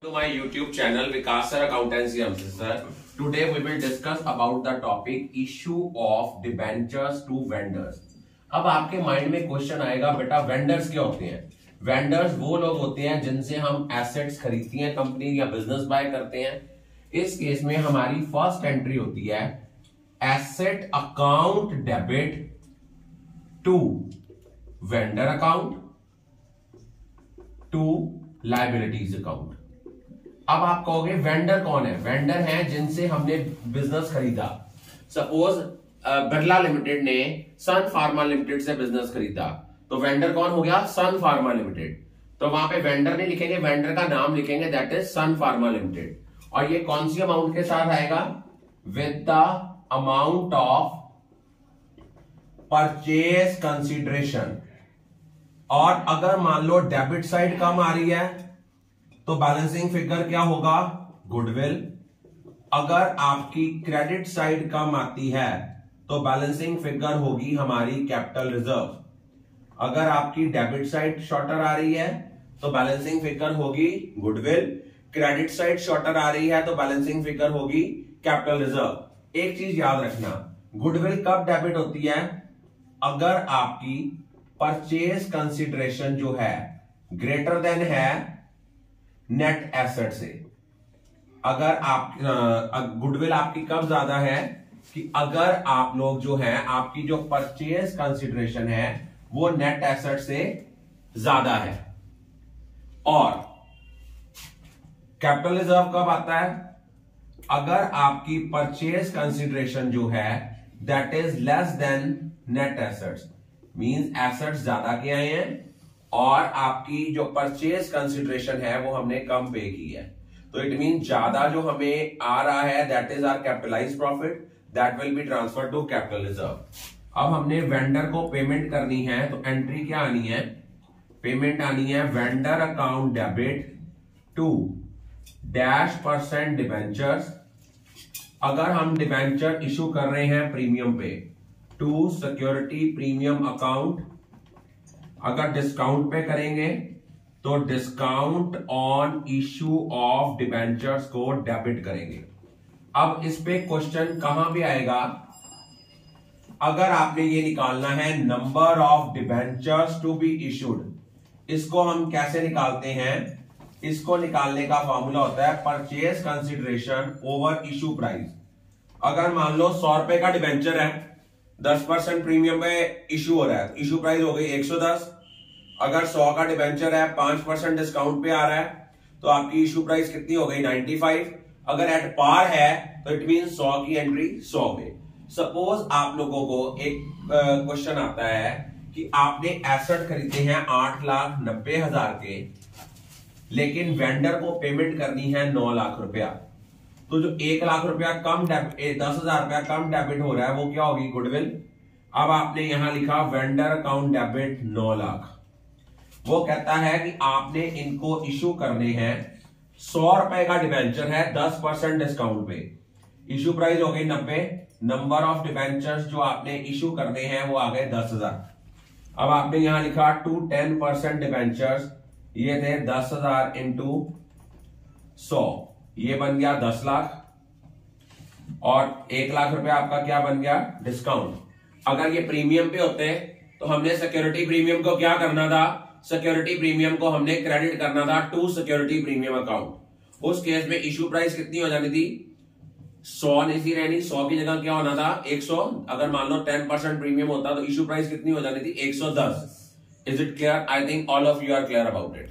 To my YouTube channel Vikas Sir Accountancy Sir. Today we will discuss about the topic issue of debentures to vendors. अब आपके mind में question आएगा बेटा vendors क्या होते हैं। वेंडर्स वो लोग होते हैं जिनसे हम एसेट्स खरीदती हैं कंपनी या बिजनेस बाय करते हैं। इस केस में हमारी फर्स्ट एंट्री होती है asset account debit to vendor account to liabilities account. अब आप कहोगे वेंडर कौन है। वेंडर हैं जिनसे हमने बिजनेस खरीदा। सपोज बिरला लिमिटेड ने सन फार्मा लिमिटेड से बिजनेस खरीदा, तो वेंडर कौन हो गया? सन फार्मा लिमिटेड। तो वहां पे वेंडर नहीं लिखेंगे, वेंडर का नाम लिखेंगे, that is Sun Pharma limited. और ये कौन सी अमाउंट के साथ आएगा? With the amount of purchase consideration. और अगर मान लो डेबिट साइड कम आ रही है तो बैलेंसिंग फिगर क्या होगा? गुडविल। अगर आपकी क्रेडिट साइड कम आती है तो बैलेंसिंग फिगर होगी हमारी कैपिटल रिजर्व। अगर आपकी डेबिट साइड शॉर्टर आ रही है तो बैलेंसिंग फिगर होगी गुडविल। क्रेडिट साइड शॉर्टर आ रही है तो बैलेंसिंग फिगर होगी कैपिटल रिजर्व। एक चीज याद रखना, गुडविल कब डेबिट होती है? अगर आपकी परचेज कंसिडरेशन जो है ग्रेटर देन है नेट एसेट से। अगर आप गुडविल आपकी कब ज्यादा है कि अगर आप लोग जो है आपकी जो परचेज कंसिडरेशन है वो नेट एसेट से ज्यादा है। और कैपिटल रिजर्व कब आता है? अगर आपकी परचेज कंसिडरेशन जो है that is less than net assets, means assets ज्यादा के आए हैं और आपकी जो परचेज कंसिडरेशन है वो हमने कम पे की है। तो इट मीन ज्यादा जो हमें आ रहा है that is our capitalised profit, that will be transfer to capital reserve. अब हमने वेंडर को पेमेंट करनी है तो एंट्री क्या आनी है? पेमेंट आनी है vendor account debit to -% debentures. अगर हम डिबेंचर इशू कर रहे हैं प्रीमियम पे, टू सिक्योरिटी प्रीमियम अकाउंट। अगर डिस्काउंट पे करेंगे तो discount on issue of debentures को डेबिट करेंगे। अब इस पे क्वेश्चन कहां भी आएगा? अगर आपने ये निकालना है number of debentures to be issued, इसको हम कैसे निकालते हैं? इसको निकालने का फॉर्मूला होता है purchase consideration over issue price. अगर मान लो 100 रुपए का डिबेंचर है, 10% प्रीमियम पे इशू हो रहा है, इशू प्राइस हो गई 110। अगर 100 का डिबेंचर है 5% डिस्काउंट पे आ रहा है तो आपकी इशू प्राइस कितनी हो गई? 95। अगर एट पार है तो इट मीन 100 की एंट्री 100 में। सपोज आप लोगों को एक क्वेश्चन आता है कि आपने एसेट खरीदे हैं 8,90,000 के, लेकिन वेंडर को पेमेंट करनी है 9 लाख रुपया। तो जो 1 लाख रुपया कम 10,000 रुपया कम डेबिट हो रहा है वो क्या होगी? गुडविल। अब आपने यहां लिखा वेंडर अकाउंट डेबिट 9 लाख। वो कहता है कि आपने इनको इशू करने हैं 100 रुपए का डिबेंचर है 10% डिस्काउंट पे, इशू प्राइस हो गई 90। नंबर ऑफ डिबेंचर्स जो आपने इशू करने हैं वो आ गए 10,000। अब आपने यहां लिखा टू 10% डिबेंचर्स, ये थे 10,000 इंटू 100, ये बन गया 10 लाख। और 1 लाख रुपया आपका क्या बन गया? डिस्काउंट। अगर ये प्रीमियम पे होते तो हमने सिक्योरिटी प्रीमियम को क्या करना था? सिक्योरिटी प्रीमियम को हमने क्रेडिट करना था टू सिक्योरिटी प्रीमियम अकाउंट। उस केस में इशू प्राइस कितनी हो जानी थी? 100 नहीं थी रहनी, 100 की जगह क्या होना था? 100। अगर मान लो 10% प्रीमियम होता तो इशू प्राइस कितनी हो जानी थी? 110। Is it clear? I think all of you are clear about it.